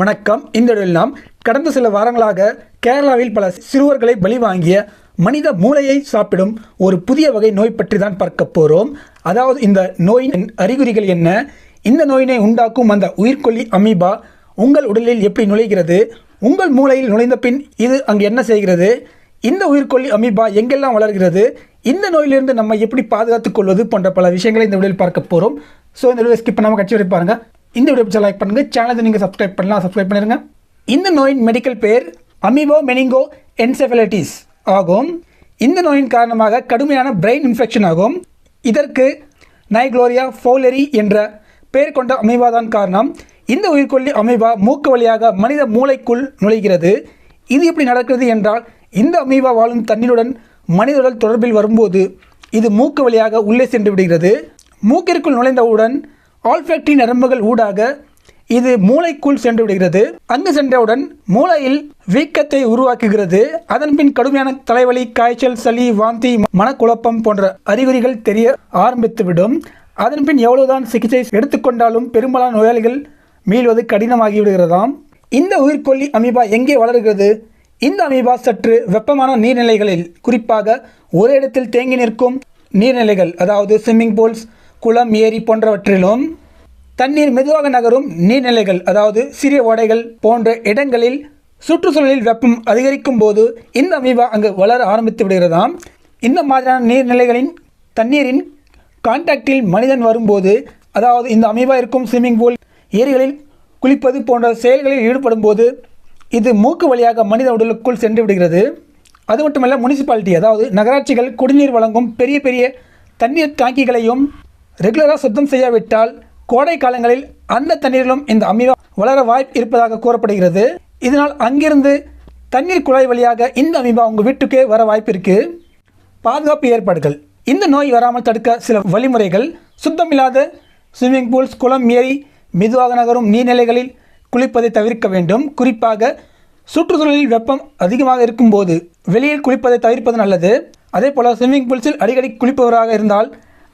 வணக்கம். இந்த வீடியோவில் நாம் கடந்த சில வாரங்களாக கேரளாவில் பல சிறுவர்களை பலி வாங்கிய மனித மூளையை சாப்பிடும் ஒரு புதிய வகை நோய் பற்றி தான் பார்க்க போகிறோம். அதாவது இந்த நோயின் அறிகுறிகள் என்ன, இந்த நோயினை உண்டாக்கும் அந்த உயிர்கொல்லி அமீபா உங்கள் உடலில் எப்படி நுழைகிறது, உங்கள் மூளையில் நுழைந்த பின் இது அங்கு என்ன செய்கிறது, இந்த உயிர்கொல்லி அமீபா எங்கெல்லாம் வளர்கிறது, இந்த நோயிலிருந்து நம்ம எப்படி பாதுகாத்துக் கொள்வது போன்ற பல விஷயங்களை இந்த வீடியோவில் பார்க்க போகிறோம். ஸோ இந்த வீடியோ ஸ்கிப் பண்ணாமல் கட்சி வரை பாருங்கள். இந்த வீடியோ பிடிச்சா லைக் பண்ணுங்கள், சேனலை நீங்கள் சப்ஸ்கிரைப் பண்ணிடுங்க. இந்த நோயின் மெடிக்கல் பெயர் அமீபோ மெனிங்கோ என்செஃபலைட்டிஸ் ஆகும். இந்த நோயின் காரணமாக கடுமையான பிரெயின் இன்ஃபெக்ஷன் ஆகும். இதற்கு நைக்ளோரியா ஃபவுலரி என்ற பெயர் கொண்ட அமீபா தான் காரணம். இந்த உயிர்கொல்லி அமீபா மூக்கு வழியாக மனித மூளைக்குள் நுழைகிறது. இது எப்படி நடக்கிறது என்றால், இந்த அமீபா வாழும் தண்ணீருடன் மனித உடல் தொடர்பில் வரும்போது இது மூக்கு வழியாக உள்ளே சென்று விடுகிறது. மூக்கிற்குள் நுழைந்தவுடன் ஆல்ஃபேக்டரி நரம்புகள் ஊடாக இது மூளைக்குள் சென்று விடுகிறது. அங்கு சென்றவுடன் மூளையில் வீக்கத்தை உருவாக்குகிறது. அதன்பின் கடுமையான தலைவலி, காய்ச்சல், சளி, வாந்தி, மனக்குழப்பம் போன்ற அறிகுறிகள் தெரிய ஆரம்பித்துவிடும். அதன்பின் எவ்வளவுதான் சிகிச்சை எடுத்துக்கொண்டாலும் பெரும்பாலான நோயாளிகள் மீள்வது கடினமாகிவிடுகிறதாம். இந்த உயிர்கொல்லி அமீபா எங்கே வளர்கிறது? இந்த அமீபா சற்று வெப்பமான நீர்நிலைகளில், குறிப்பாக ஒரு இடத்தில் தேங்கி நிற்கும் நீர்நிலைகள், அதாவது ஸ்விம்மிங் பூல்ஸ், குளம், ஏரி போன்றவற்றிலும், தண்ணீர் மெதுவாக நகரும் நீர்நிலைகள், அதாவது சிறிய ஓடைகள் போன்ற இடங்களில் சுற்றுச்சூழலில் வெப்பம் அதிகரிக்கும் போது இந்த அமீபா அங்கு வளர ஆரம்பித்து விடுகிறதாம். இந்த மாதிரியான நீர்நிலைகளின் தண்ணீரின் கான்டாக்டில் மனிதன் வரும்போது, அதாவது இந்த அமீபா இருக்கும் ஸ்விம்மிங் பூல், ஏரிகளில் குளிப்பது போன்ற செயல்களில் ஈடுபடும் போது இது மூக்கு வழியாக மனித உடலுக்குள் சென்று விடுகிறது. அது மட்டுமல்ல, முனிசிபாலிட்டி, அதாவது நகராட்சிகள் குடிநீர் வழங்கும் பெரிய பெரிய தண்ணீர் டாங்கிகளையும் ரெகுலராக சுத்தம் செய்யாவிட்டால் கோடை காலங்களில் அந்த தண்ணீரிலும் இந்த அமீபா வளர வாய்ப்பு இருப்பதாக கூறப்படுகிறது. இதனால் அங்கிருந்து தண்ணீர் குழாய் வழியாக இந்த அமீபா உங்கள் வீட்டுக்கே வர வாய்ப்பு இருக்குது. பாதுகாப்பு ஏற்பாடுகள். இந்த நோய் வராமல் தடுக்க சில வழிமுறைகள்: சுத்தமில்லாத ஸ்விம்மிங் பூல்ஸ், குளம், ஏரி, மெதுவாக நகரும் நீர்நிலைகளில் குளிப்பதை தவிர்க்க வேண்டும். குறிப்பாக சுற்றுச்சூழலில் வெப்பம் அதிகமாக இருக்கும்போது வெளியில் குளிப்பதை தவிர்ப்பது நல்லது. அதே போல் ஸ்விம்மிங் பூல்ஸில் அடிக்கடி குளிப்பவராக இருந்தால்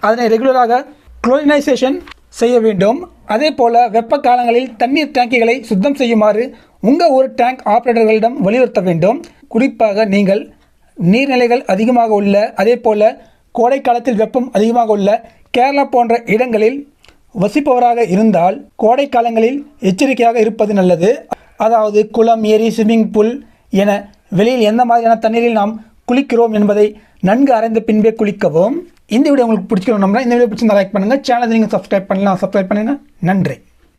அதனை ரெகுலராக குளோரினைசேஷன் செய்ய வேண்டும். அதே போல் வெப்ப காலங்களில் தண்ணீர் டேங்கிகளை சுத்தம் செய்யுமாறு உங்கள் ஒரு டேங்க் ஆப்ரேட்டர்களிடம் வலியுறுத்த வேண்டும். குறிப்பாக நீங்கள் நீர்நிலைகள் அதிகமாக உள்ள, அதே போல் கோடை காலத்தில் வெப்பம் அதிகமாக உள்ள கேரளா போன்ற இடங்களில் வசிப்பவராக இருந்தால் கோடை காலங்களில் எச்சரிக்கையாக இருப்பது நல்லது. அதாவது குளம், ஏரி, ஸ்விம்மிங் பூல் என வெளியில் எந்த மாதிரியான தண்ணீரில் நாம் குளிக்கிறோம் என்பதை நன்கு அறிந்த பின்பே குளிக்கவும். இந்த வீடியோ உங்களுக்கு பிடிச்சிக்கணும். இந்த வீடியோ பிடிச்சிருந்தா லைக் பண்ணுங்கள், சேனலை நீங்கள் சப்ஸ்கிரைப் பண்ணுங்கள். நன்றி.